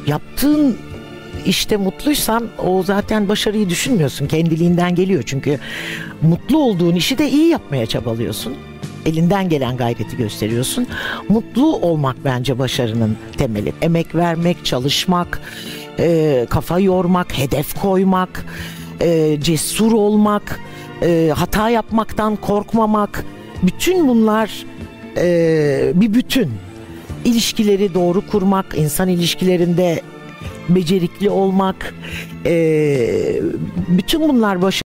yaptığın işte mutluysan o zaten başarıyı düşünmüyorsun. Kendiliğinden geliyor. Çünkü mutlu olduğun işi de iyi yapmaya çabalıyorsun. Elinden gelen gayreti gösteriyorsun. Mutlu olmak bence başarının temeli. Emek vermek, çalışmak, kafa yormak, hedef koymak, cesur olmak, hata yapmaktan korkmamak. Bütün bunlar bir bütün. İlişkileri doğru kurmak, insan ilişkilerinde becerikli olmak, bütün bunlar başarı.